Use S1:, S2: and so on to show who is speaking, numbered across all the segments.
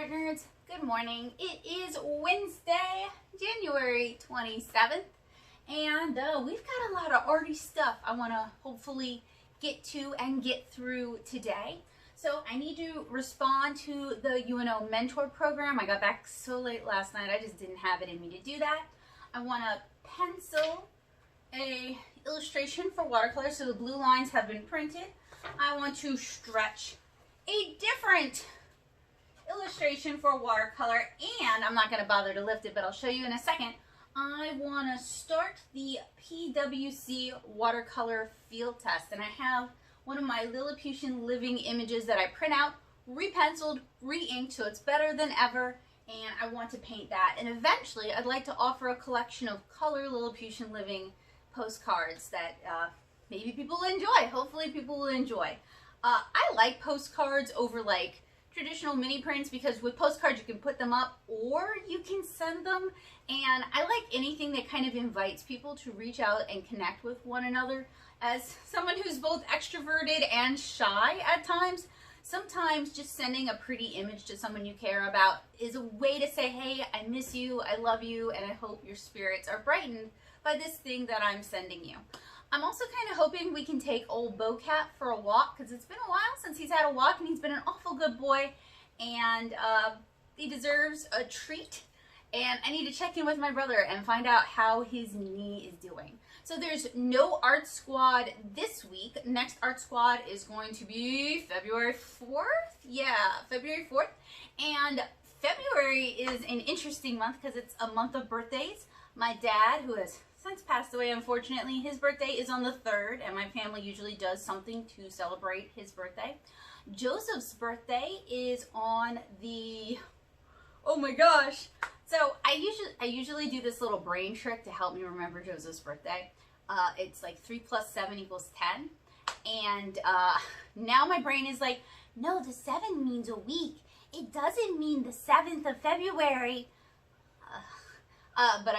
S1: art nerds, good morning. It is Wednesday, January 27th, and we've got a lot of arty stuff I want to hopefully get to and get through today. So I need to respond to the UNO mentor program. I got back so late last night, I just didn't have it in me to do that. I want to pencil a illustration for watercolor, so the blue lines have been printed. I want to stretch a different illustration for watercolor, and I'm not going to bother to lift it, but I'll show you in a second. I want to start the PWC watercolor field test, and I have one of my Lilliputian-Living images that I print out, repenciled, re-inked, so it's better than ever, and I want to paint that. And eventually I'd like to offer a collection of color Lilliputian-Living postcards that maybe people will enjoy. Hopefully people will enjoy. I like postcards over like traditional mini prints because with postcards you can put them up or you can send them, and I like anything that kind of invites people to reach out and connect with one another. As someone who's both extroverted and shy at times, sometimes just sending a pretty image to someone you care about is a way to say, hey, I miss you, I love you, and I hope your spirits are brightened by this thing that I'm sending you. I'm also kind of hoping we can take old Bocat for a walk, because it's been a while since he's had a walk, and he's been an awful good boy, and he deserves a treat. And I need to check in with my brother and find out how his knee is doing. So there's no art squad this week. Next art squad is going to be February 4th. Yeah, February 4th. And February is an interesting month because it's a month of birthdays. My dad, who has since passed away, unfortunately, his birthday is on the 3rd, and my family usually does something to celebrate his birthday. Joseph's birthday is on the, oh my gosh. So I usually do this little brain trick to help me remember Joseph's birthday. It's like 3 + 7 = 10. And now my brain is like, no, the 7 means a week. It doesn't mean the 7th of February. But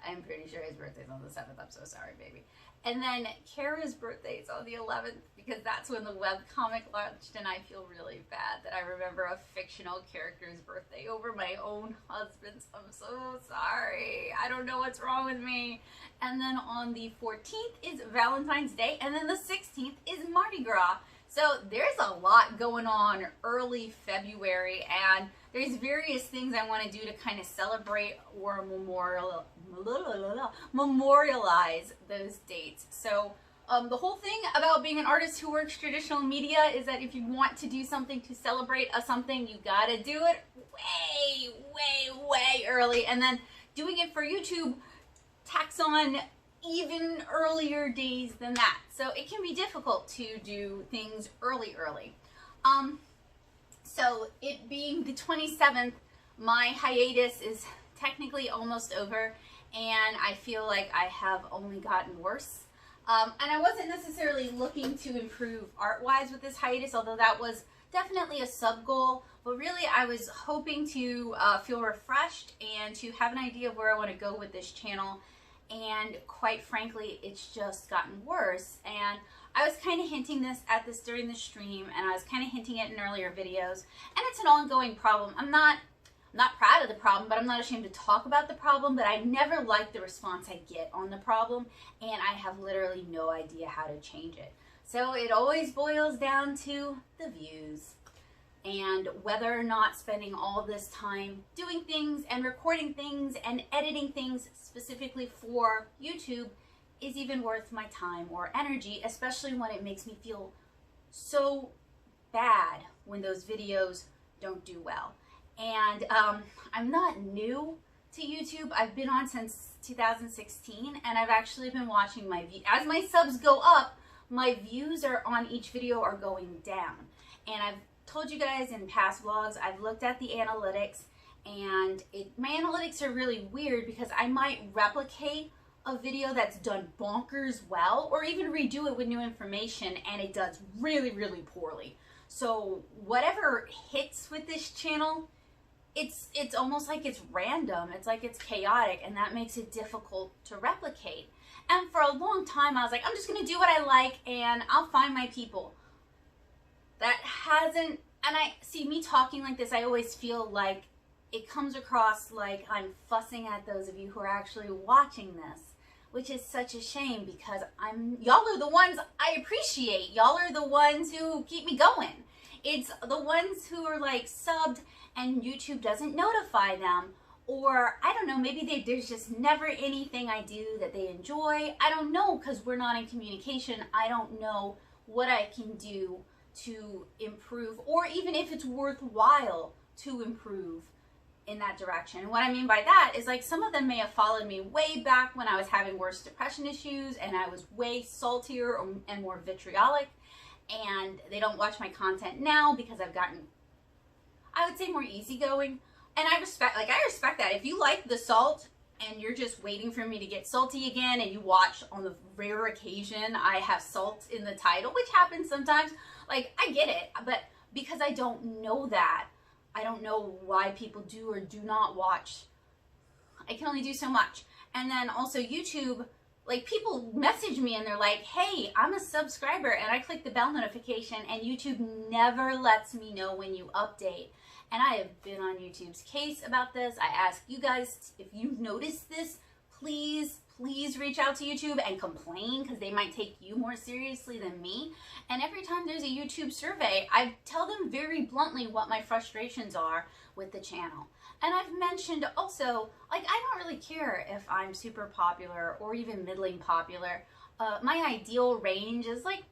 S1: I'm pretty sure his birthday's on the 7th. I'm so sorry, baby. And then Kara's birthday is on the 11th because that's when the webcomic launched, and I feel really bad that I remember a fictional character's birthday over my own husband's. I'm so sorry. I don't know what's wrong with me. And then on the 14th is Valentine's Day, and then the 16th is Mardi Gras. So there's a lot going on early February, and there's various things I want to do to kind of celebrate or memorialize those dates. So the whole thing about being an artist who works traditional media is that if you want to do something to celebrate something, you gotta do it way early, and then doing it for YouTube tacks on even earlier days than that. So it can be difficult to do things early. So it being the 27th, my hiatus is technically almost over, and I feel like I have only gotten worse. And I wasn't necessarily looking to improve art-wise with this hiatus, although that was definitely a sub-goal. But really, I was hoping to feel refreshed and to have an idea of where I want to go with this channel. And quite frankly, it's just gotten worse. And I was kind of hinting at this during the stream, and I was kind of hinting it in earlier videos. And it's an ongoing problem. I'm not proud of the problem, but I'm not ashamed to talk about the problem. But I never like the response I get on the problem, and I have literally no idea how to change it. So it always boils down to the views, and whether or not spending all this time doing things and recording things and editing things specifically for YouTube is even worth my time or energy, especially when it makes me feel so bad when those videos don't do well. And I'm not new to YouTube. I've been on since 2016, and I've actually been watching my views. As my subs go up, my views on each video are going down. And I've told you guys in past vlogs, I've looked at the analytics, and my analytics are really weird because I might replicate a video that's done bonkers well, or even redo it with new information, and it does really poorly. So whatever hits with this channel, it's almost like it's random. It's like it's chaotic, and that makes it difficult to replicate. And for a long time I was like, I'm just gonna do what I like and I'll find my people. That hasn't And I see me talking like this, I always feel like it comes across like I'm fussing at those of you who are actually watching this, which is such a shame because y'all are the ones I appreciate. Y'all are the ones who keep me going. It's the ones who are like subbed and YouTube doesn't notify them, or I don't know, maybe there's just never anything I do that they enjoy. I don't know, because we're not in communication. I don't know what I can do to improve, or even if it's worthwhile to improve in that direction. And what I mean by that is, like, some of them may have followed me way back when I was having worse depression issues and I was way saltier and more vitriolic, and they don't watch my content now because I've gotten, I would say, more easygoing. And I respect that. If you like the salt and you're just waiting for me to get salty again, and you watch on the rare occasion I have salt in the title, which happens sometimes, like, I get it. But because I don't know that, I don't know why people do or do not watch. I can only do so much. And then also YouTube, like, people message me and they're like, hey, I'm a subscriber, and I click the bell notification and YouTube never lets me know when you update. And I have been on YouTube's case about this. I ask you guys, if you've noticed this, please reach out to YouTube and complain, because they might take you more seriously than me. And every time there's a YouTube survey, I tell them very bluntly what my frustrations are with the channel. And I've mentioned also, like, I don't really care if I'm super popular or even middling popular. My ideal range is like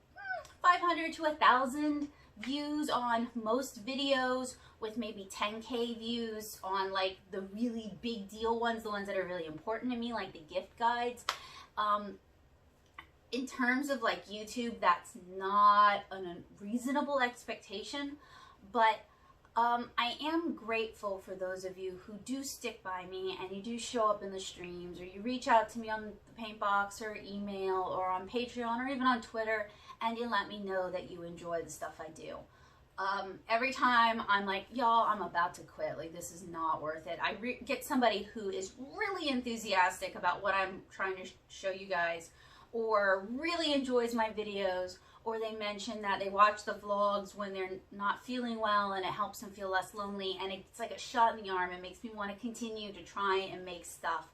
S1: 500 to 1,000 views on most videos, with maybe 10K views on like the really big deal ones, the ones that are really important to me, like the gift guides. In terms of like YouTube, that's not a reasonable expectation, but I am grateful for those of you who do stick by me and you do show up in the streams, or you reach out to me on the paint box or email or on Patreon or even on Twitter, and you let me know that you enjoy the stuff I do. Every time I'm like, y'all, I'm about to quit, like, this is not worth it, I get somebody who is really enthusiastic about what I'm trying to show you guys, or really enjoys my videos, or they mention that they watch the vlogs when they're not feeling well and it helps them feel less lonely, and it's like a shot in the arm. It makes me want to continue to try and make stuff.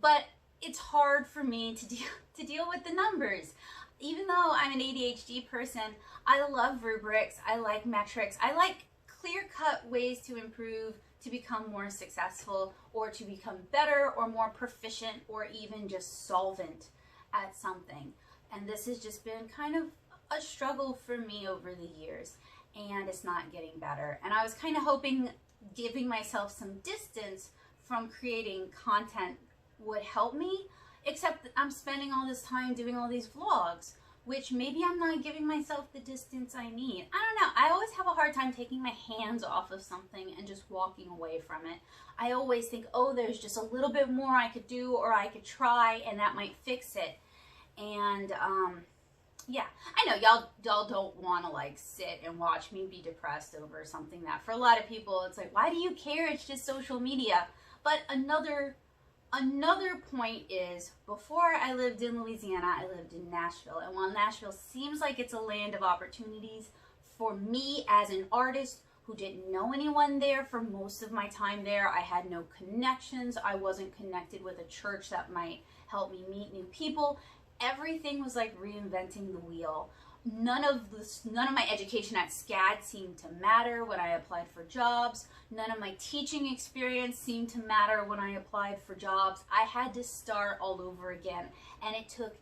S1: But it's hard for me to deal with the numbers. Even though I'm an ADHD person, I love rubrics, I like metrics, I like clear-cut ways to improve, to become more successful, or to become better or more proficient, or even just solvent at something. And this has just been kind of a struggle for me over the years, and it's not getting better. And I was kind of hoping giving myself some distance from creating content would help me, except that I'm spending all this time doing all these vlogs, which maybe I'm not giving myself the distance I need. I don't know. I always have a hard time taking my hands off of something and just walking away from it. I always think, oh, there's just a little bit more I could do, or I could try, and that might fix it. And yeah, I know y'all don't want to like sit and watch me be depressed over something that, for a lot of people, it's like, why do you care? It's just social media. But another point is, before I lived in Louisiana, I lived in Nashville. And while Nashville seems like it's a land of opportunities, for me as an artist who didn't know anyone there for most of my time there, I had no connections, I wasn't connected with a church that might help me meet new people. Everything was like reinventing the wheel. None of my education at SCAD seemed to matter when I applied for jobs. None of my teaching experience seemed to matter when I applied for jobs. I had to start all over again, and it took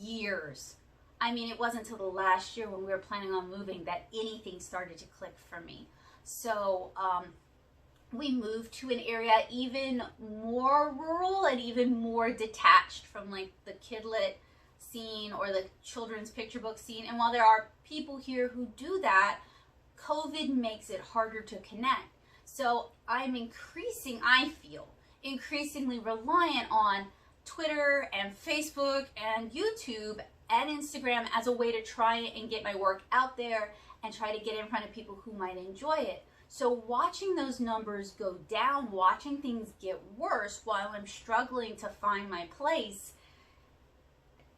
S1: years. I mean, it wasn't until the last year when we were planning on moving that anything started to click for me. So we moved to an area even more rural and even more detached from like the kidlit scene or the children's picture book scene. And while there are people here who do that, COVID makes it harder to connect. So I feel increasingly reliant on Twitter and Facebook and YouTube and Instagram as a way to try and get my work out there and try to get in front of people who might enjoy it. So watching those numbers go down, watching things get worse while I'm struggling to find my place,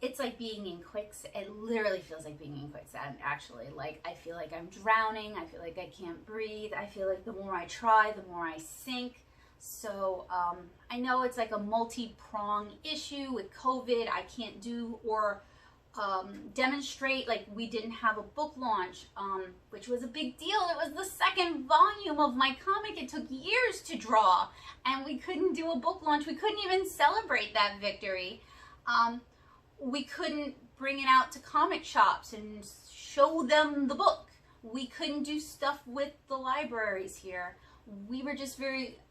S1: it's like being in quicksand. It literally feels like being in quicksand, actually. Like, I feel like I'm drowning. I feel like I can't breathe. I feel like the more I try, the more I sink. So I know it's like a multi-pronged issue with COVID. I can't do or demonstrate. Like, we didn't have a book launch, which was a big deal. It was the second volume of my comic. It took years to draw, and we couldn't do a book launch. We couldn't even celebrate that victory. We couldn't bring it out to comic shops and show them the book. We couldn't do stuff with the libraries here. We were just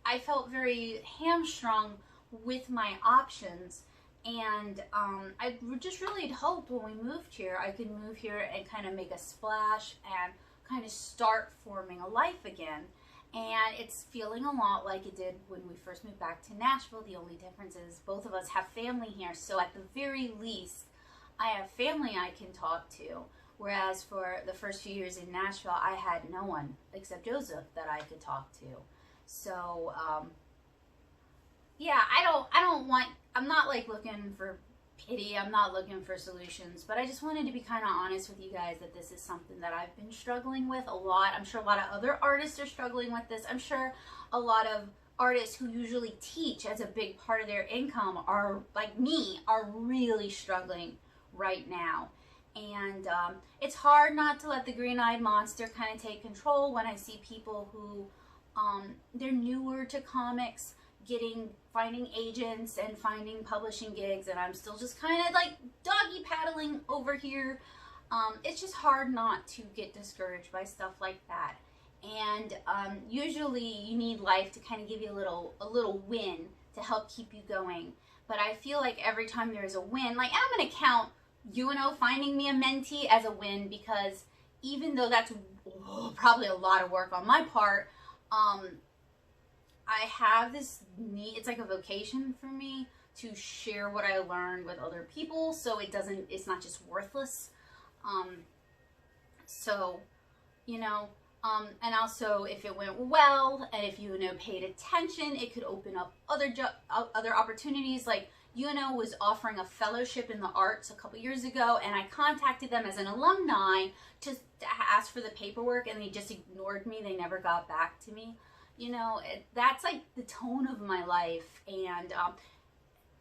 S1: I felt very hamstrung with my options. And I just really had hoped when we moved here, I could move here and kind of make a splash and kind of start forming a life again. And it's feeling a lot like it did when we first moved back to Nashville. The only difference is both of us have family here. So at the very least, I have family I can talk to. Whereas for the first few years in Nashville, I had no one except Joseph that I could talk to. So, yeah, I'm not like looking for pity. I'm not looking for solutions, but I just wanted to be kind of honest with you guys that this is something that I've been struggling with a lot. I'm sure a lot of other artists are struggling with this. I'm sure a lot of artists who usually teach as a big part of their income are, like me, are really struggling right now. And it's hard not to let the green-eyed monster kind of take control when I see people who, they're newer to comics, finding agents and finding publishing gigs, and I'm still just kind of like doggy paddling over here. It's just hard not to get discouraged by stuff like that. And usually you need life to kind of give you a little win to help keep you going. But I feel like every time there's a win, like, I'm going to count UNO finding me a mentee as a win, because even though that's probably a lot of work on my part, I have this need, it's like a vocation for me to share what I learned with other people, so it's not just worthless. So, you know, and also if it went well, and if UNO paid attention, it could open up other opportunities. Like, UNO was offering a fellowship in the arts a couple years ago, and I contacted them as an alumni to ask for the paperwork, and they just ignored me. They never got back to me. You know, that's like the tone of my life, and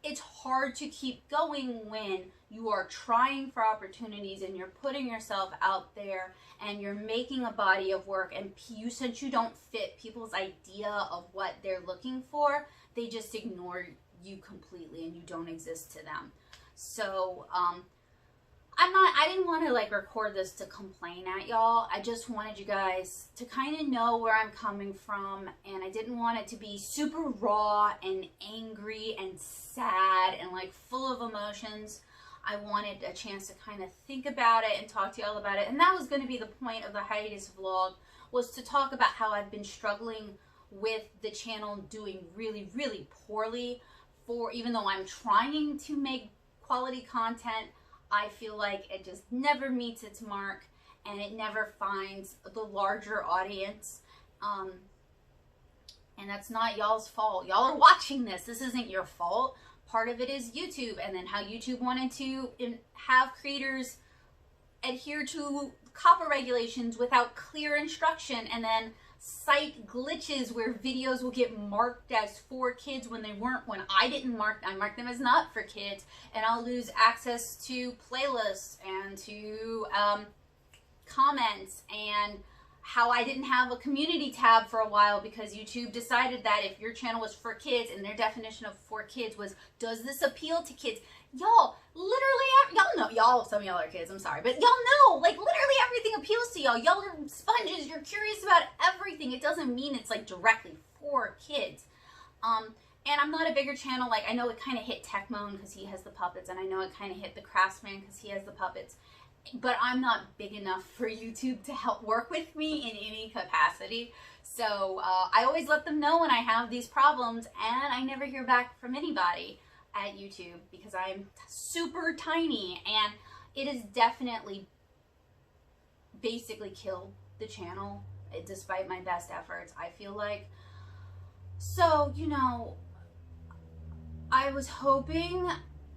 S1: it's hard to keep going when you are trying for opportunities and you're putting yourself out there and you're making a body of work, and since you don't fit people's idea of what they're looking for, they just ignore you completely and you don't exist to them. So I didn't want to like record this to complain at y'all. I just wanted you guys to kind of know where I'm coming from, and I didn't want it to be super raw and angry and sad and like full of emotions. I wanted a chance to kind of think about it and talk to y'all about it, and that was going to be the point of the hiatus vlog, was to talk about how I've been struggling with the channel doing really, really poorly. Even though I'm trying to make quality content, I feel like it just never meets its mark, and it never finds the larger audience. And that's not y'all's fault. Y'all are watching this. This isn't your fault. Part of it is YouTube, and then how YouTube wanted to have creators adhere to copyright regulations without clear instruction, and then site glitches where videos will get marked as for kids when they weren't, when I marked them as not for kids, and I'll lose access to playlists and to comments, and how I didn't have a community tab for a while because YouTube decided that if your channel was for kids, and their definition of for kids was, does this appeal to kids? Y'all, literally, y'all know, y'all, some of y'all are kids, I'm sorry, but y'all know, like, literally everything appeals to y'all. Y'all are sponges, you're curious about everything. It doesn't mean it's, like, directly for kids. And I'm not a bigger channel. Like, I know it kind of hit Techmoan because he has the puppets, and I know it kind of hit the Craftsman because he has the puppets, but I'm not big enough for YouTube to help work with me in any capacity. So I always let them know when I have these problems, and I never hear back from anybody at YouTube because I'm super tiny, and it has definitely basically killed the channel despite my best efforts, I feel like. So, you know, I was hoping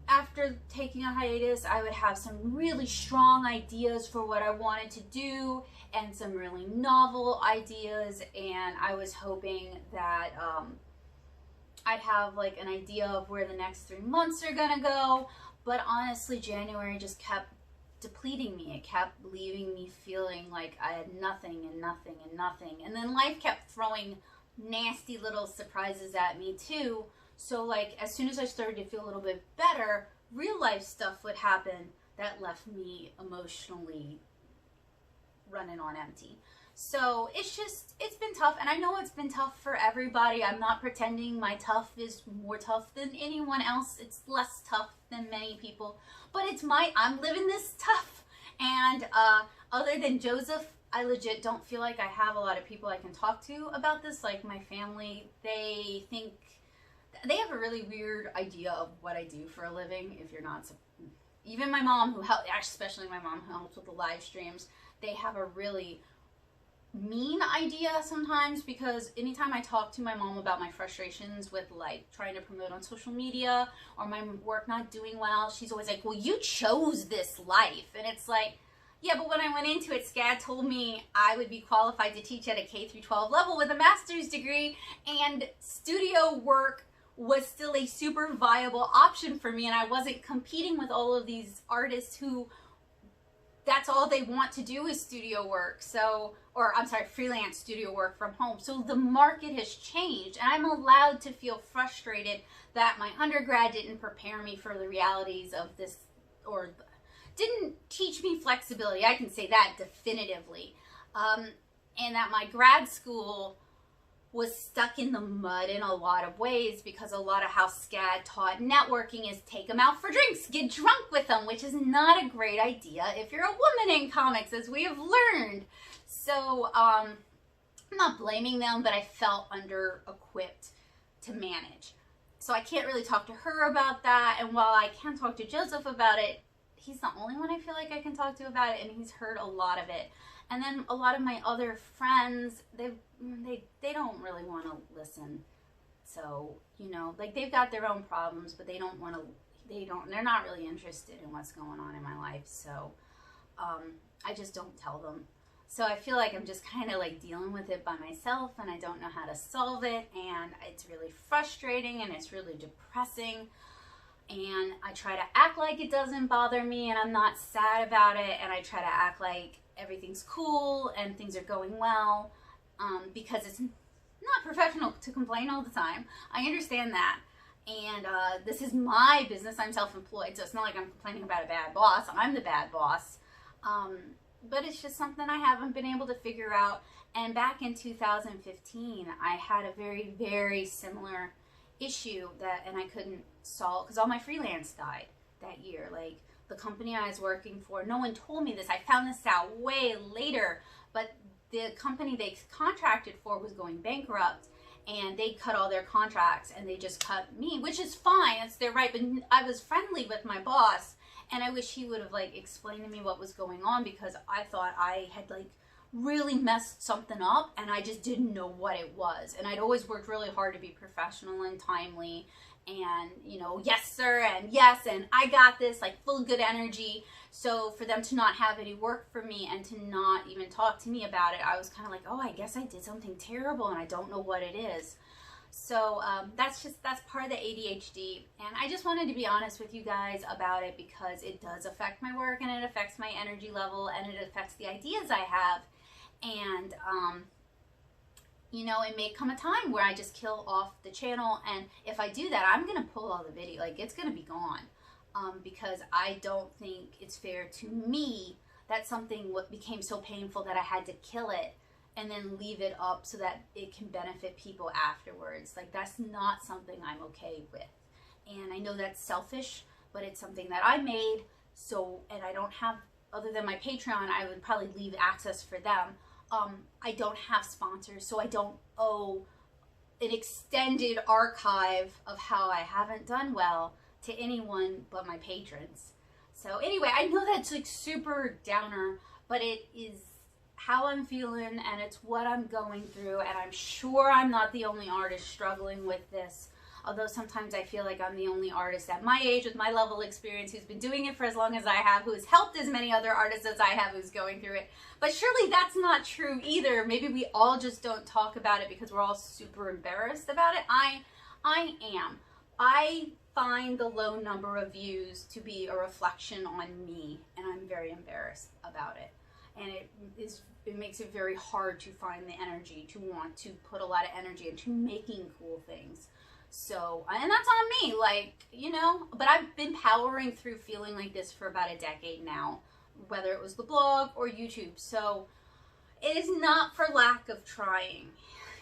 S1: after taking a hiatus, I would have some really strong ideas for what I wanted to do and some really novel ideas, and I was hoping that I'd have like an idea of where the next 3 months are gonna go. But honestly, January just kept depleting me. It kept leaving me feeling like I had nothing and nothing and nothing. And then life kept throwing nasty little surprises at me too. So like as soon as I started to feel a little bit better, real life stuff would happen that left me emotionally running on empty. So it's been tough, and I know it's been tough for everybody. I'm not pretending my tough is more tough than anyone else. It's less tough than many people, but I'm living this tough. And other than Joseph, I legit don't feel like I have a lot of people I can talk to about this. Like my family, they have a really weird idea of what I do for a living. If you're not, even my mom, especially my mom who helps with the live streams, they have a really mean idea sometimes, because anytime I talk to my mom about my frustrations with like trying to promote on social media or my work not doing well, she's always like, well, you chose this life. And it's like, yeah, but when I went into it, SCAD told me I would be qualified to teach at a K-12 level with a master's degree, and studio work was still a super viable option for me, and I wasn't competing with all of these artists who that's all they want to do is studio work. So, or I'm sorry, freelance studio work from home. So the market has changed, and I'm allowed to feel frustrated that my undergrad didn't prepare me for the realities of this, or didn't teach me flexibility. I can say that definitively. And that my grad school was stuck in the mud in a lot of ways, because a lot of how SCAD taught networking is take them out for drinks, get drunk with them, which is not a great idea if you're a woman in comics, as we have learned. So I'm not blaming them, but I felt under-equipped to manage. So I can't really talk to her about that, and while I can talk to Joseph about it, he's the only one I feel like I can talk to about it, and he's heard a lot of it. And then a lot of my other friends, they don't really want to listen. So, you know, like they've got their own problems, but they're not really interested in what's going on in my life. So, I just don't tell them. So I feel like I'm just kind of like dealing with it by myself, and I don't know how to solve it. And it's really frustrating, and it's really depressing. And I try to act like it doesn't bother me, and I'm not sad about it. And I try to act like everything's cool and things are going well, because it's not professional to complain all the time. I understand that. And this is my business. I'm self-employed, so it's not like I'm complaining about a bad boss. I'm the bad boss. But it's just something I haven't been able to figure out. And back in 2015, I had a very, very similar issue and I couldn't solve, because all my freelance died that year. Like, the company I was working for, no one told me this. I found this out way later, but the company they contracted for was going bankrupt, and they cut all their contracts, and they just cut me, which is fine. It's their right, but I was friendly with my boss, and I wish he would have like explained to me what was going on, because I thought I had like really messed something up, and I just didn't know what it was. And I'd always worked really hard to be professional and timely, and, you know, yes sir, and yes, and I got this, like full of good energy. So for them to not have any work for me and to not even talk to me about it, I was kind of like, oh, I guess I did something terrible and I don't know what it is. So that's part of the ADHD, and I just wanted to be honest with you guys about it, because it does affect my work, and it affects my energy level, and it affects the ideas I have. And you know, it may come a time where I just kill off the channel, and if I do that, I'm gonna pull all the video, like it's gonna be gone, because I don't think it's fair to me that something became so painful that I had to kill it and then leave it up so that it can benefit people afterwards. Like, that's not something I'm okay with. And I know that's selfish, but it's something that I made, so, and I don't have, other than my Patreon, I would probably leave access for them. I don't have sponsors, so I don't owe an extended archive of how I haven't done well to anyone but my patrons. So anyway, I know that's like super downer, but it is how I'm feeling, and it's what I'm going through, and I'm sure I'm not the only artist struggling with this. Although sometimes I feel like I'm the only artist at my age with my level of experience who's been doing it for as long as I have, who has helped as many other artists as I have who's going through it. But surely that's not true either. Maybe we all just don't talk about it because we're all super embarrassed about it. I am. I find the low number of views to be a reflection on me, and I'm very embarrassed about it. And it makes it very hard to find the energy to want to put a lot of energy into making cool things. So, and that's on me, like, you know, but I've been powering through feeling like this for about a decade now, whether it was the blog or YouTube. So it is not for lack of trying.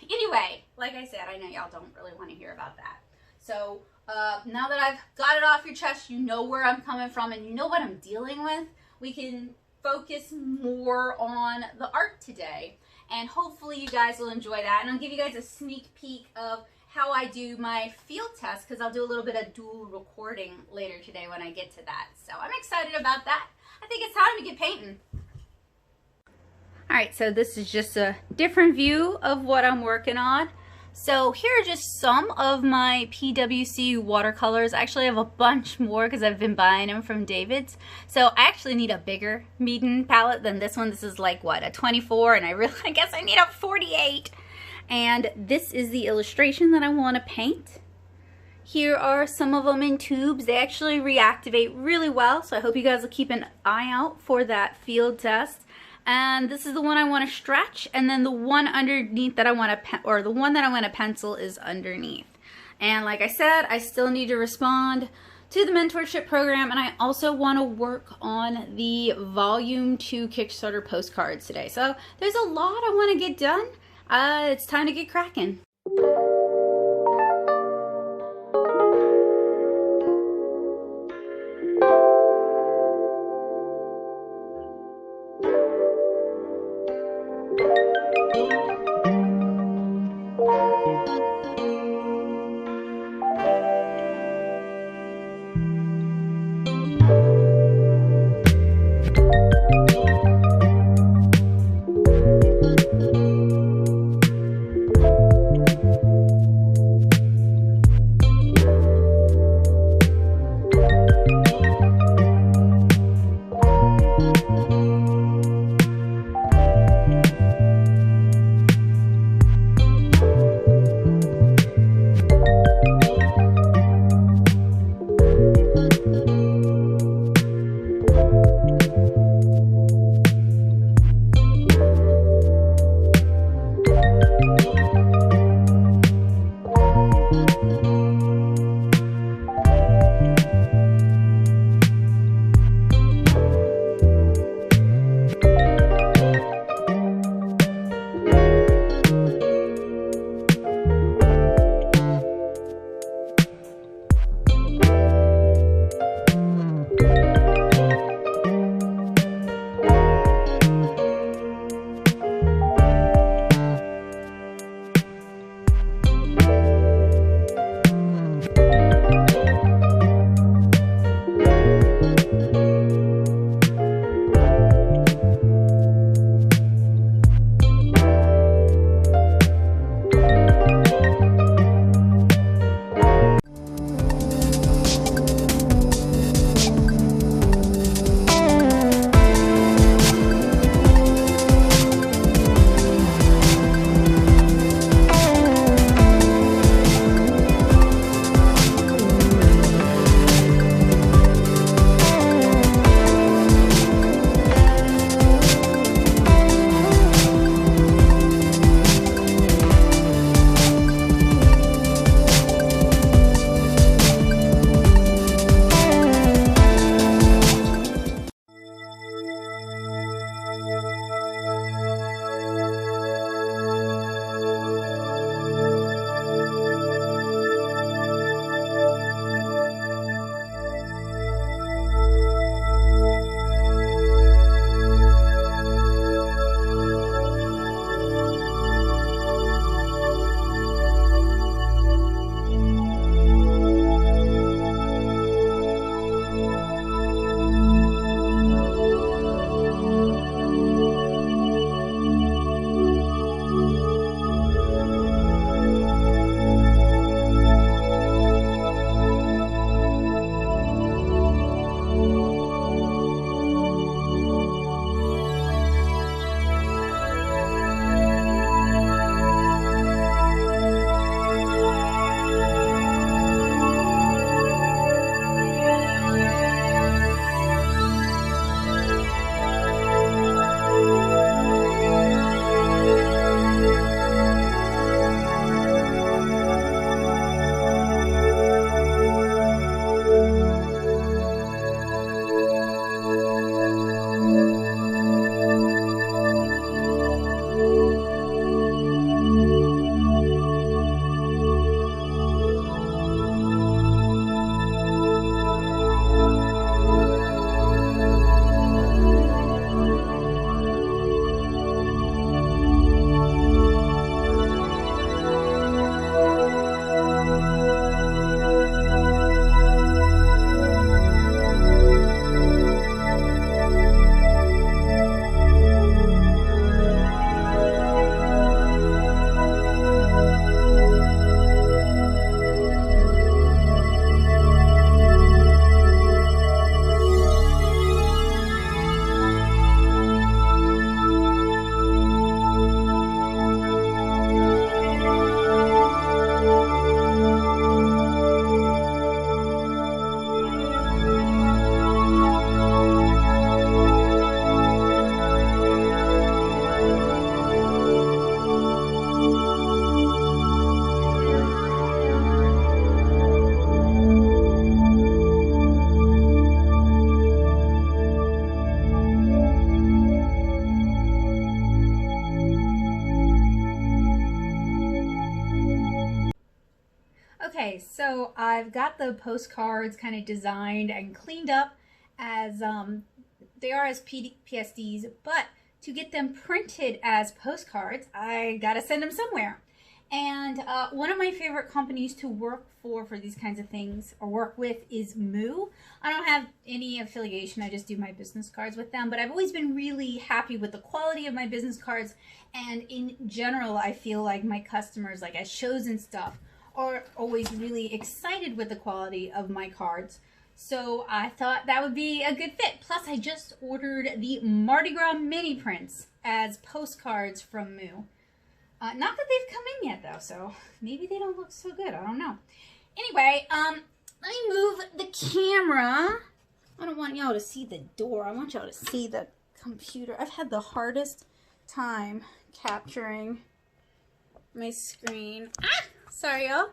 S1: Anyway, like I said, I know y'all don't really want to hear about that. So now that I've got it off your chest, you know where I'm coming from and you know what I'm dealing with, we can focus more on the art today. And hopefully you guys will enjoy that. And I'll give you guys a sneak peek of how I do my field test, because I'll do a little bit of dual recording later today when I get to that. So I'm excited about that. I think it's time to get painting. All right, so this is just a different view of what I'm working on. So here are just some of my PWC watercolors. I actually have a bunch more because I've been buying them from David's. So I actually need a bigger Meeden palette than this one. This is like, what, a 24, and I guess I need a 48. And this is the illustration that I want to paint. Here are some of them in tubes. They actually reactivate really well, so I hope you guys will keep an eye out for that field test. And this is the one I want to stretch, and then the one underneath that I want to, the one that I want to pencil is underneath. And like I said, I still need to respond to the mentorship program, and I also want to work on the Volume 2 Kickstarter postcards today. So there's a lot I want to get done. It's time to get cracking. so I've got the postcards kind of designed and cleaned up as they are as PSDs, but to get them printed as postcards, I gotta send them somewhere. And one of my favorite companies to work for these kinds of things or work with is Moo. I don't have any affiliation, I just do my business cards with them, but I've always been really happy with the quality of my business cards, and in general I feel like my customers, like at shows and stuff, are always really excited with the quality of my cards. So I thought that would be a good fit. Plus I just ordered the Mardi Gras mini prints as postcards from Moo. Not that they've come in yet though, so maybe they don't look so good, I don't know. Anyway, let me move the camera. I don't want y'all to see the door, I want y'all to see the computer. I've had the hardest time capturing my screen. Ah! Sorry y'all.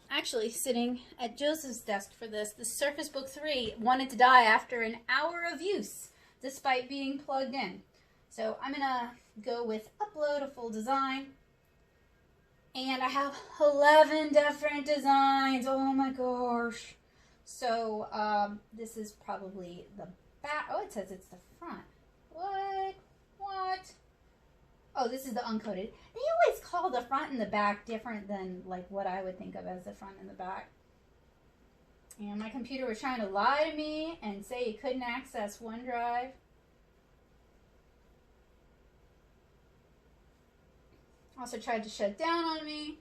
S1: Actually sitting at Joseph's desk for this. The Surface Book 3 wanted to die after an hour of use, despite being plugged in. So I'm gonna go with upload a full design. And I have 11 different designs. Oh my gosh. So this is probably the back. Oh, it says it's the front. What? Oh, this is the uncoated. They always call the front and the back different than like what I would think of as the front and the back. And my computer was trying to lie to me and say it couldn't access OneDrive. Also tried to shut down on me.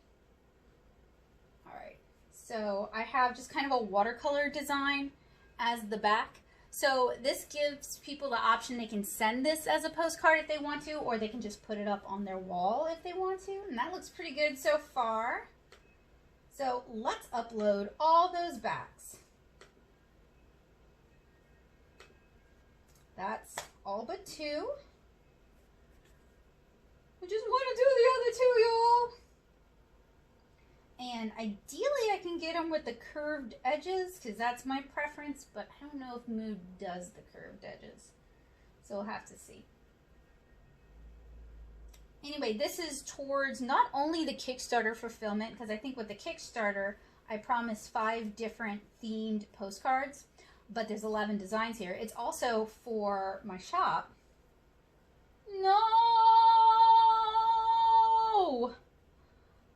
S1: Alright, so I have just kind of a watercolor design as the back. So this gives people the option, they can send this as a postcard if they want to, or they can just put it up on their wall if they want to. And that looks pretty good so far. So let's upload all those backs. That's all but 2. I just want to do the other 2, y'all. And ideally I can get them with the curved edges because that's my preference, but I don't know if Moo does the curved edges. So we'll have to see. Anyway, this is towards not only the Kickstarter fulfillment, because I think with the Kickstarter I promised 5 different themed postcards, but there's 11 designs here. It's also for my shop. No!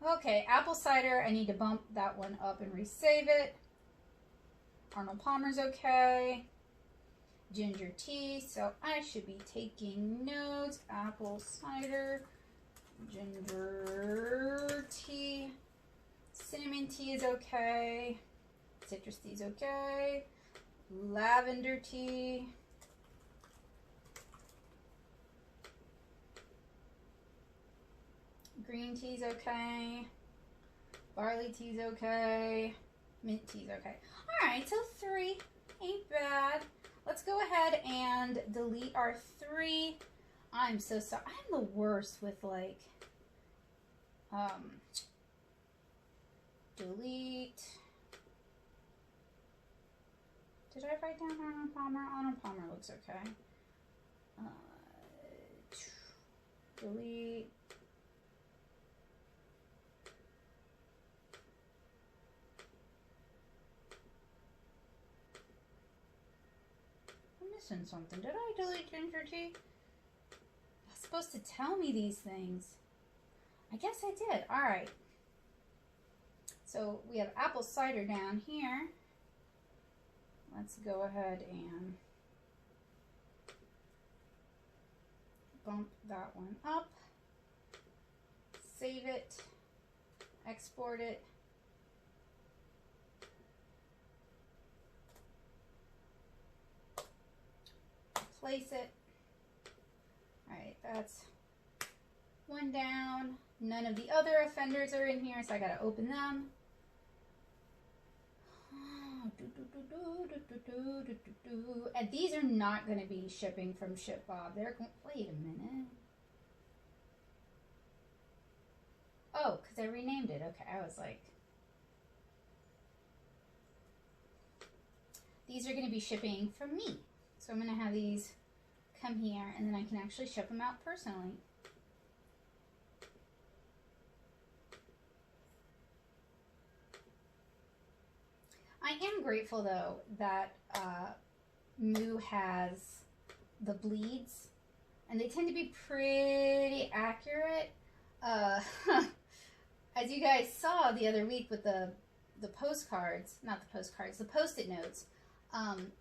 S1: Okay, apple cider, I need to bump that one up and resave it. Arnold Palmer's okay. Ginger tea, so I should be taking notes. Apple cider, ginger tea, cinnamon tea is okay. Citrus tea is okay. Lavender tea. Green tea's okay. Barley tea's okay. Mint tea's okay. Alright, so 3 ain't bad. Let's go ahead and delete our 3. I'm so sorry. I'm the worst with like delete. Did I write down Arnold Palmer? Arnold Palmer looks okay. Delete. Missing something. Did I delete ginger tea? I was supposed to tell me these things. I guess I did. Alright. So we have apple cider down here. Let's go ahead and bump that one up. Save it. Export it. Place it. Alright, that's 1 down. None of the other offenders are in here, so I gotta open them. And these are not going to be shipping from ShipBob. They're going. Wait a minute. Oh, because I renamed it. Okay, I was like. These are going to be shipping from me. So I'm going to have these come here, and then I can actually ship them out personally. grateful though that Moo has the bleeds, and they tend to be pretty accurate. As you guys saw the other week with the postcards, not the postcards, the Post-it notes,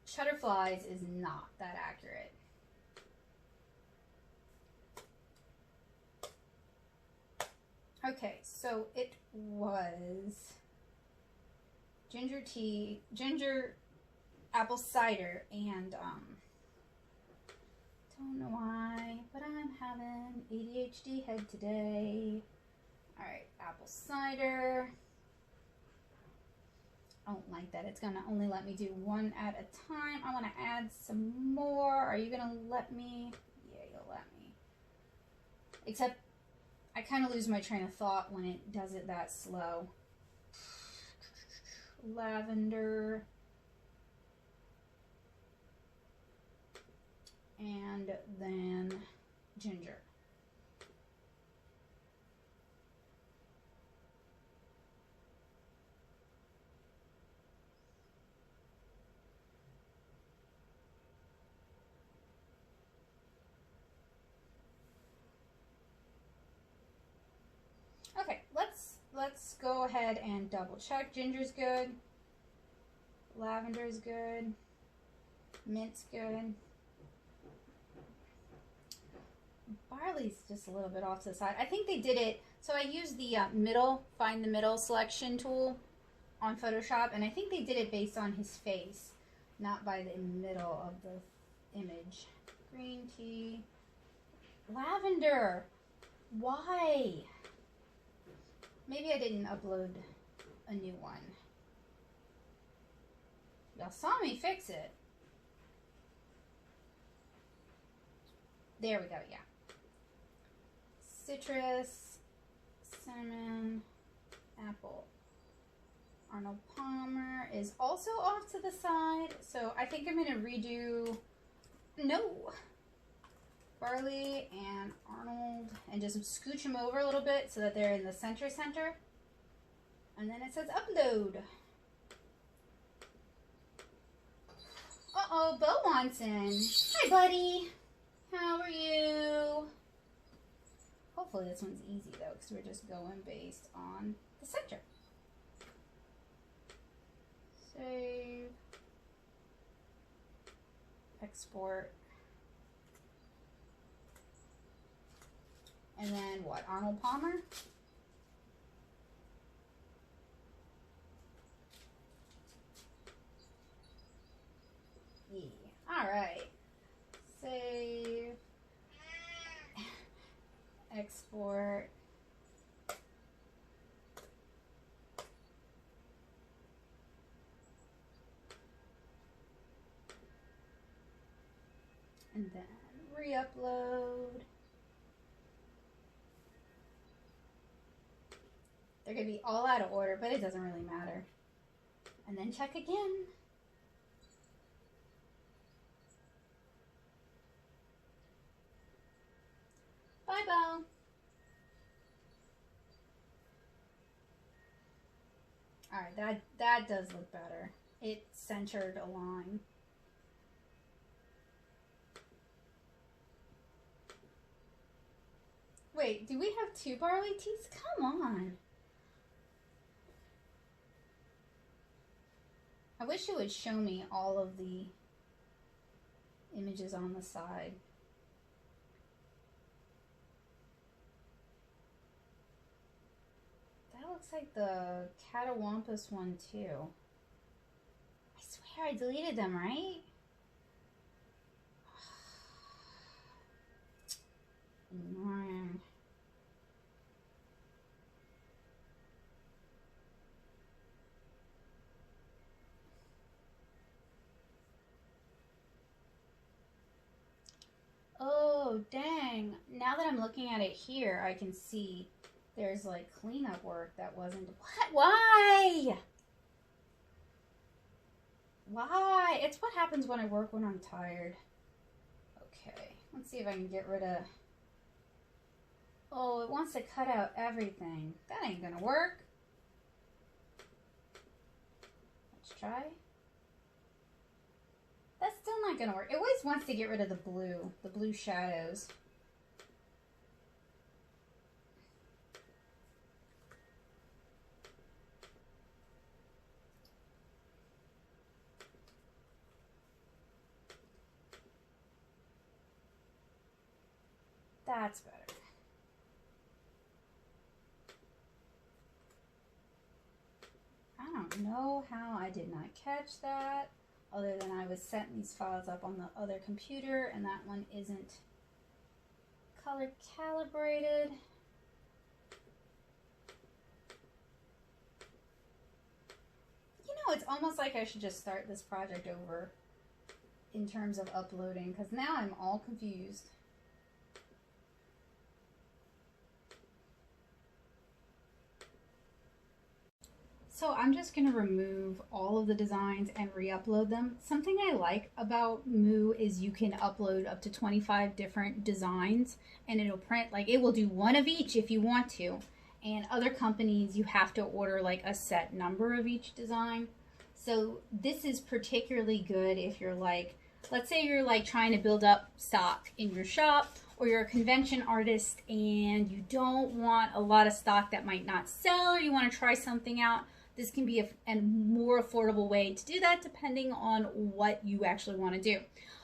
S1: Shutterflies is not that accurate. Okay, so it was ginger tea, ginger apple cider, and don't know why, but I'm having ADHD head today. All right, apple cider. I don't like that. It's gonna only let me do one at a time. I want to add some more. Are you gonna let me? Yeah, you'll let me. Except I kind of lose my train of thought when it does it that slow. Lavender. And then ginger. Okay, let's go ahead and double check. Ginger's good. Lavender's good. Mint's good. Barley's just a little bit off to the side. I think they did it, so I used the find the middle selection tool on Photoshop, and I think they did it based on his face, not by the middle of the image. Green tea. Lavender. Why? Maybe I didn't upload a new one. Y'all saw me fix it. There we go, yeah. Citrus, cinnamon, apple. Arnold Palmer is also off to the side, so I think I'm gonna redo, Barley and Arnold, and just scooch them over a little bit so that they're in the center. And then it says upload. Uh-oh, Bo wants in. Hi, buddy. How are you? Hopefully this one's easy though, because we're just going based on the center. Save. Export. And then what? Arnold Palmer? Yeah. Alright. Save. Export. And then re-upload. They're going to be all out of order, but it doesn't really matter. And then check again. Bye, Bo. Alright, that does look better. It centered a line. Wait, do we have two barley teas? Come on. I wish it would show me all of the images on the side. That looks like the Catawampus one too. I swear I deleted them, right? Annoying. Oh, dang. Now that I'm looking at it here, I can see there's like cleanup work that wasn't... What? Why? Why? It's what happens when I work when I'm tired. Okay, let's see if I can get rid of... Oh, it wants to cut out everything. That ain't gonna work. Let's try. not gonna work. It always wants to get rid of the blue shadows. That's better. I don't know how I did not catch that, other than I was setting these files up on the other computer and that one isn't color calibrated. You know, it's almost like I should just start this project over in terms of uploading, because now I'm all confused. So I'm just going to remove all of the designs and re-upload them. Something I like about Moo is you can upload up to 25 different designs and it'll print, like it will do one of each if you want to. And other companies, you have to order like a set number of each design. So this is particularly good if you're like, let's say you're like trying to build up stock in your shop, or you're a convention artist and you don't want a lot of stock that might not sell, or you want to try something out. This can be a more affordable way to do that depending on what you actually want to do.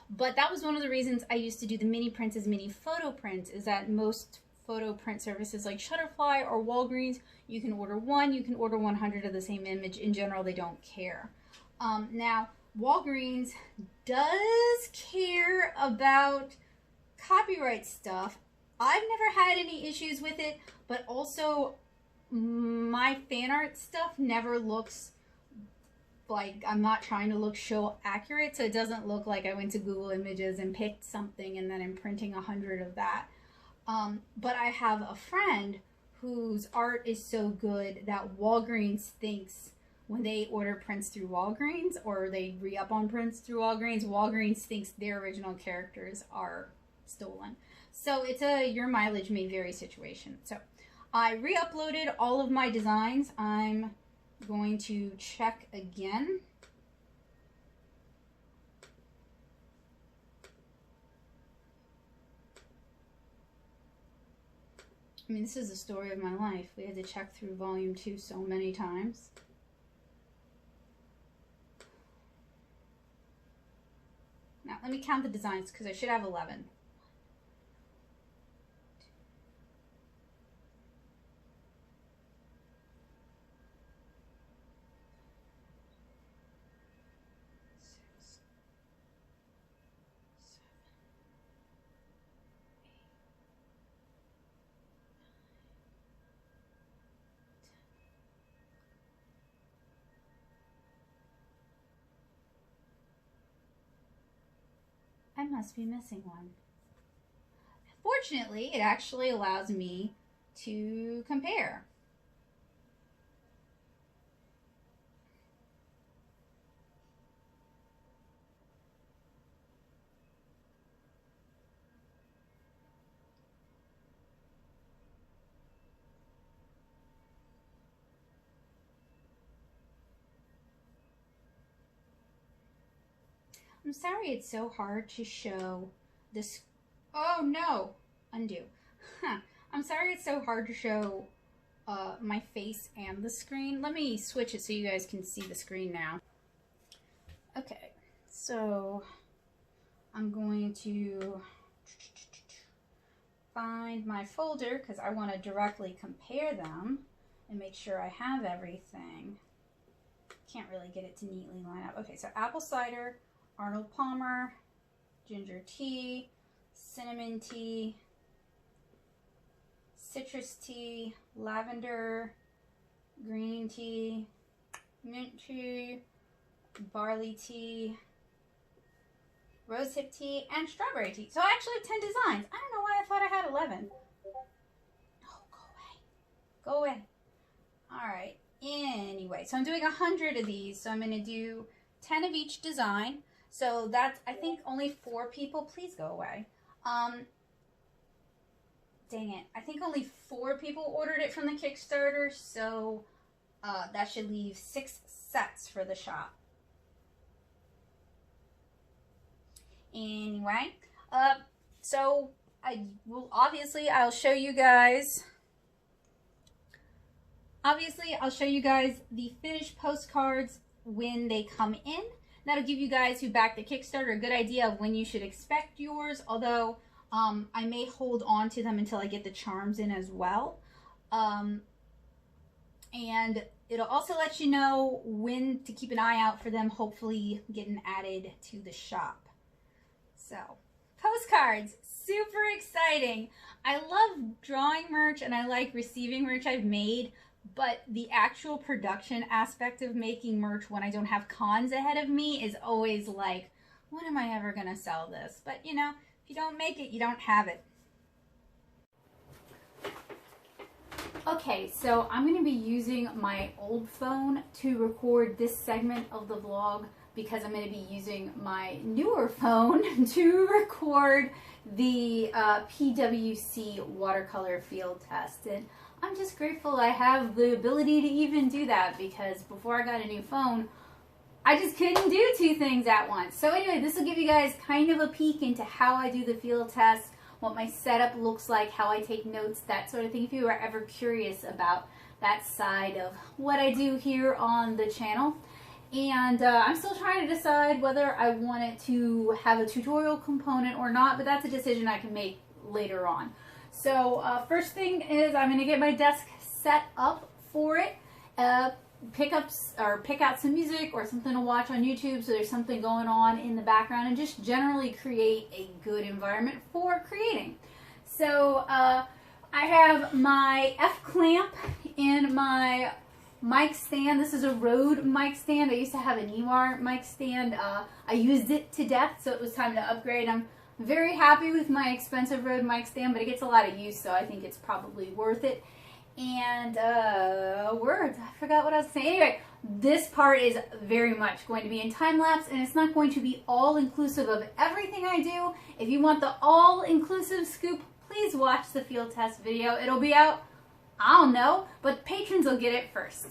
S1: But that was one of the reasons I used to do the mini prints as mini photo prints, is that most photo print services like Shutterfly or Walgreens, you can order one, you can order 100 of the same image. In general, they don't care. Now, Walgreens does care about copyright stuff. I've never had any issues with it, but also my fan art stuff never looks like, I'm not trying to look show accurate, so it doesn't look like I went to Google Images and picked something and then I'm printing 100 of that. But I have a friend whose art is so good that Walgreens thinks, when they order prints through Walgreens or they re-up on prints through Walgreens, Walgreens thinks their original characters are stolen. So it's a your mileage may vary situation. So I re-uploaded all of my designs. I'm going to check again. I mean, this is the story of my life. We had to check through volume 2 so many times. Now, let me count the designs because I should have 11. I must be missing one. Fortunately, it actually allows me to compare. I'm sorry it's so hard to show this. Oh no, undo. I'm sorry it's so hard to show my face and the screen. Let me switch it so you guys can see the screen now. Okay, so I'm going to find my folder because I want to directly compare them and make sure I have everything. Can't really get it to neatly line up. Okay, so apple cider, Arnold Palmer, ginger tea, cinnamon tea, citrus tea, lavender, green tea, mint tea, barley tea, rosehip tea, and strawberry tea. So I actually have 10 designs. I don't know why I thought I had 11. No, go away. Go away. All right. Anyway, so I'm doing 100 of these. So I'm going to do 10 of each design. So that's, I think, only 4 people. Please go away. Dang it. I think only 4 people ordered it from the Kickstarter. So that should leave 6 sets for the shop. Anyway, so I'll show you guys. Obviously, I'll show you guys the finished postcards when they come in. That'll give you guys who back the Kickstarter a good idea of when you should expect yours, although I may hold on to them until I get the charms in as well. And it'll also let you know when to keep an eye out for them, hopefully getting added to the shop. So, postcards, super exciting. I love drawing merch and I like receiving merch I've made, but the actual production aspect of making merch when I don't have cons ahead of me is always like, when am I ever gonna sell this? But you know, if you don't make it, you don't have it. Okay, so I'm going to be using my old phone to record this segment of the vlog because I'm going to be using my newer phone to record the PWC watercolor field test. And I'm just grateful I have the ability to even do that, because before I got a new phone, I just couldn't do two things at once. So anyway, this will give you guys kind of a peek into how I do the field test, what my setup looks like, how I take notes, that sort of thing, if you are ever curious about that side of what I do here on the channel. And I'm still trying to decide whether I want it to have a tutorial component or not, but that's a decision I can make later on. So first thing is I'm going to get my desk set up for it. Pick out some music or something to watch on YouTube so there's something going on in the background, and just generally create a good environment for creating. So I have my F-clamp in my mic stand. This is a Rode mic stand. I used to have a Newar mic stand. I used it to death, so it was time to upgrade. I'm very happy with my expensive Rode mic stand, but it gets a lot of use, so I think it's probably worth it. And words, I forgot what I was saying. Anyway, this part is very much going to be in time-lapse, and it's not going to be all-inclusive of everything I do. If you want the all-inclusive scoop, please watch the field test video. It'll be out, I don't know, but patrons will get it first.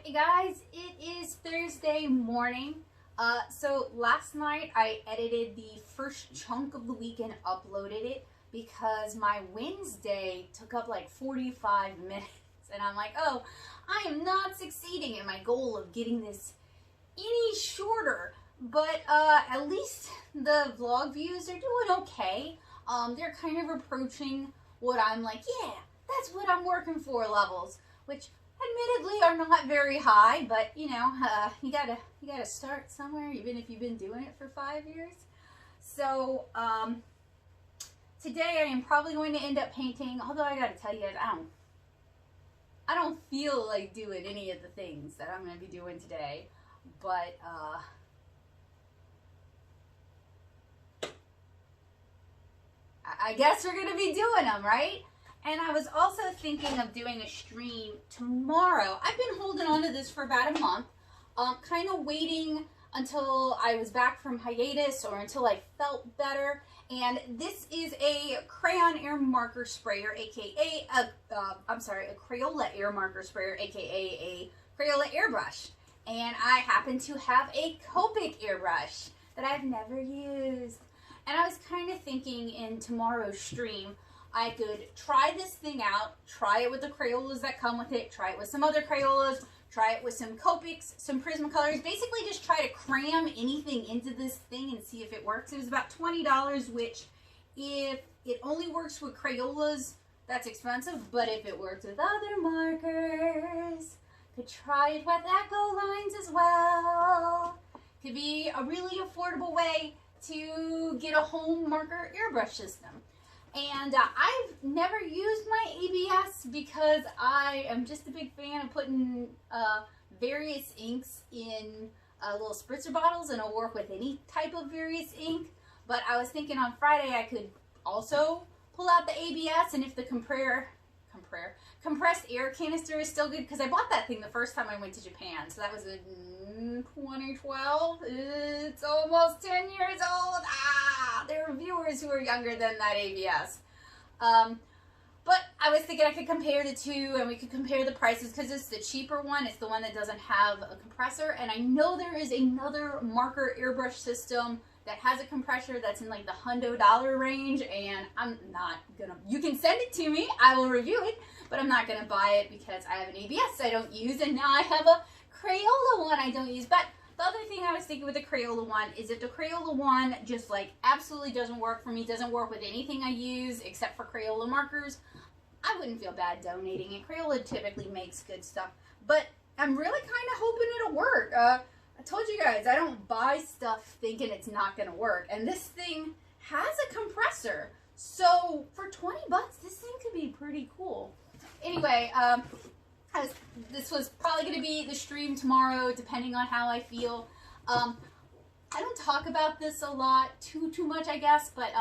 S1: Hey guys, it is Thursday morning. So last night I edited the first chunk of the week and uploaded it because my Wednesday took up like 45 minutes. And I'm like, oh, I am not succeeding in my goal of getting this any shorter. But at least the vlog views are doing okay. They're kind of approaching what I'm like, yeah, that's what I'm working for levels, which admittedly are not very high, but you know, you gotta start somewhere, even if you've been doing it for 5 years. So today I am probably going to end up painting, although I gotta tell you guys, I don't feel like doing any of the things that I'm going to be doing today, but I guess we're going to be doing them, right? And I was also thinking of doing a stream tomorrow. I've been holding on to this for about a month, kind of waiting until I was back from hiatus or until I felt better. And this is a crayon air marker sprayer, aka a Crayola air marker sprayer, aka a Crayola airbrush. And I happen to have a Copic airbrush that I've never used. And I was kind of thinking in tomorrow's stream, I could try this thing out, try it with the Crayolas that come with it, try it with some other Crayolas, try it with some Copics, some Prismacolors, basically just try to cram anything into this thing and see if it works. It was about $20, which if it only works with Crayolas, that's expensive, but if it works with other markers, could try it with Echo lines as well. Could be a really affordable way to get a home marker airbrush system. And I've never used my ABS because I am just a big fan of putting various inks in little spritzer bottles, and it'll work with any type of various ink. But I was thinking on Friday I could also pull out the ABS, and if the compressed air canister is still good, because I bought that thing the first time I went to Japan, so that was in 2012. It's almost 10 years old. There are viewers who are younger than that ABS. But I was thinking I could compare the two, and we could compare the prices, because it's the cheaper one. It's the one that doesn't have a compressor, and I know there is another marker airbrush system that has a compressor that's in like the $100 range, and I'm not gonna, you can send it to me, I will review it, but I'm not gonna buy it because I have an ABS I don't use, and now I have a Crayola one I don't use. But the other thing I was thinking with the Crayola one is if the Crayola one just like absolutely doesn't work for me, doesn't work with anything I use except for Crayola markers, I wouldn't feel bad donating it. Crayola typically makes good stuff, but I'm really kind of hoping it'll work. I told you guys, I don't buy stuff thinking it's not going to work. And this thing has a compressor. So for 20 bucks, this thing could be pretty cool. Anyway, this was probably going to be the stream tomorrow, depending on how I feel. I don't talk about this a lot, too much, I guess. But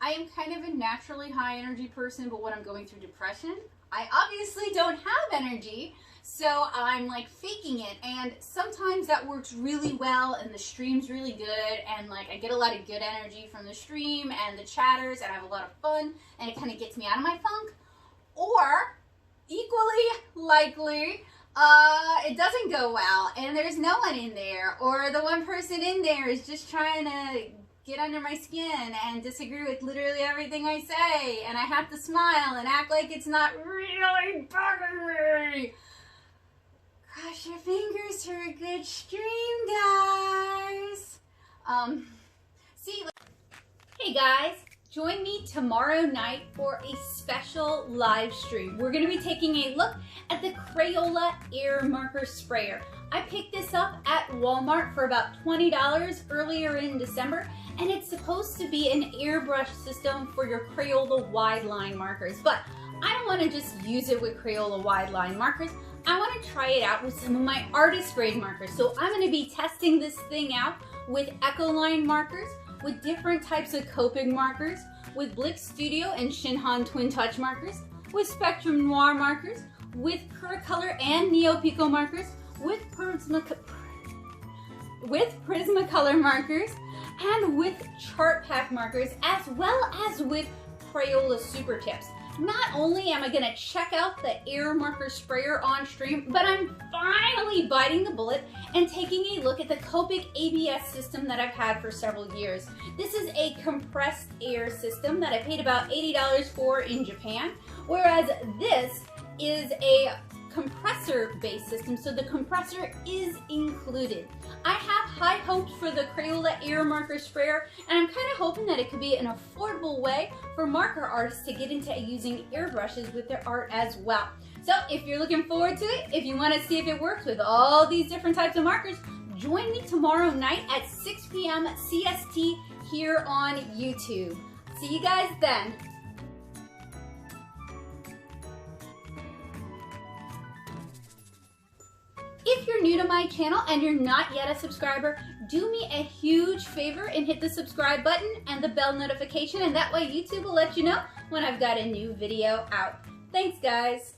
S1: I am kind of a naturally high energy person. But when I'm going through depression, I obviously don't have energy. So I'm like faking it, and sometimes that works really well and the stream's really good, and like I get a lot of good energy from the stream and the chatters, and I have a lot of fun, and it kind of gets me out of my funk. Or equally likely, it doesn't go well and there's no one in there, or the one person in there is just trying to get under my skin and disagree with literally everything I say, and I have to smile and act like it's not really bugging me. Cross your fingers for a good stream, guys. Hey guys, join me tomorrow night for a special live stream. We're going to be taking a look at the Crayola Air Marker Sprayer. I picked this up at Walmart for about $20 earlier in December, and it's supposed to be an airbrush system for your Crayola wide line markers. But I don't want to just use it with Crayola wide line markers. I want to try it out with some of my artist grade markers. So I'm going to be testing this thing out with Echo line markers, with different types of Copic markers, with Blick Studio and Shinhan Twin Touch markers, with Spectrum Noir markers, with Watercolor and Neo Pico markers, with Prismacolor markers, and with Chart Pack markers, as well as with Crayola Super Tips. not only am I gonna check out the air marker sprayer on stream, but I'm finally biting the bullet and taking a look at the Copic ABS system that I've had for several years. This is a compressed air system that I paid about $80 for in Japan, whereas this is a compressor-based system, so the compressor is included. I have high hopes for the Crayola Air Marker Sprayer, and I'm kind of hoping that it could be an affordable way for marker artists to get into using airbrushes with their art as well. So if you're looking forward to it, if you want to see if it works with all these different types of markers, join me tomorrow night at 6 p.m. CST here on YouTube. See you guys then. If you're new to my channel and you're not yet a subscriber, do me a huge favor and hit the subscribe button and the bell notification, and that way YouTube will let you know when I've got a new video out. Thanks, guys.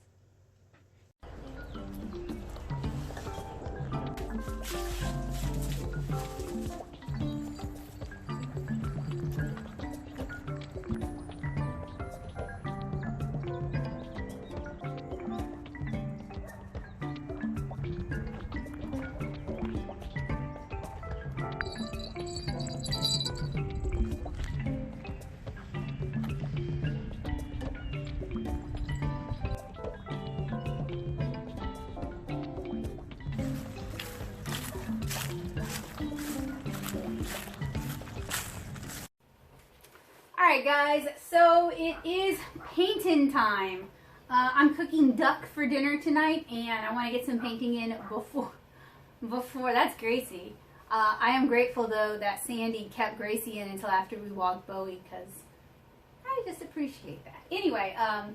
S1: Alright guys, so it is painting time. I'm cooking duck for dinner tonight, and I want to get some painting in before that's Gracie. I am grateful though that Sandy kept Gracie in until after we walked Bowie, because I just appreciate that. Anyway, I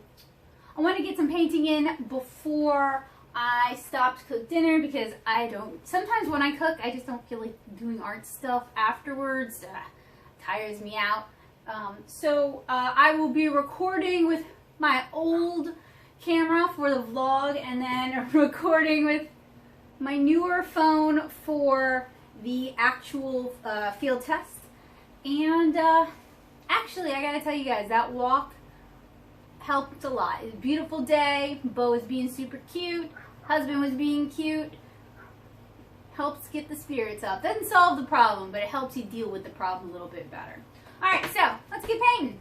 S1: want to get some painting in before I stop to cook dinner, because sometimes when I cook I just don't feel like doing art stuff afterwards. Tires me out. So I will be recording with my old camera for the vlog, and then recording with my newer phone for the actual field test. And actually, I gotta tell you guys, that walk helped a lot. It was a beautiful day. Beau was being super cute. Husband was being cute. Helps get the spirits up. Doesn't solve the problem, but it helps you deal with the problem a little bit better. Alright, so let's get painting.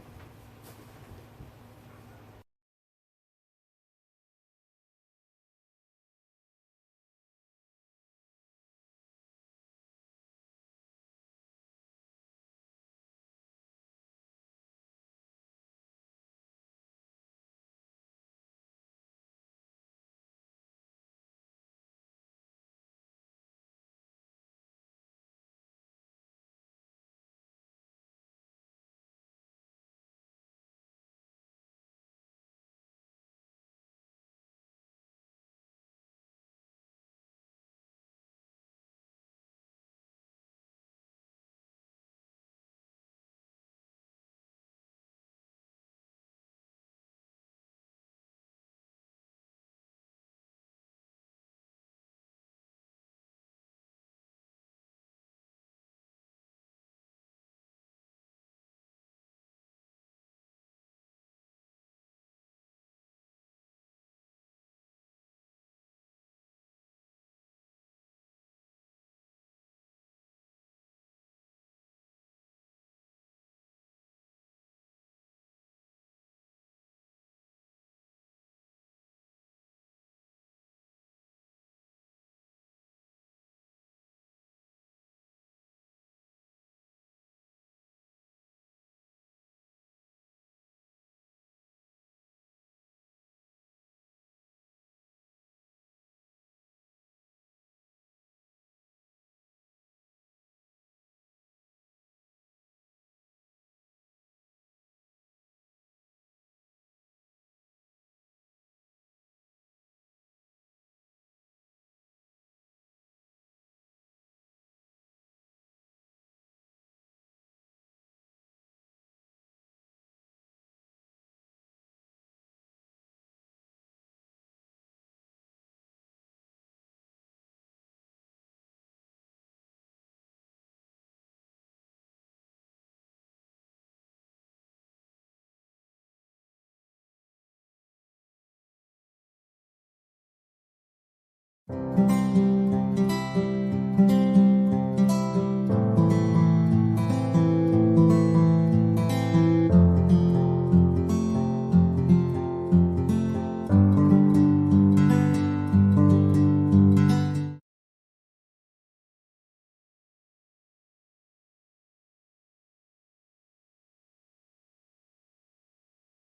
S1: you.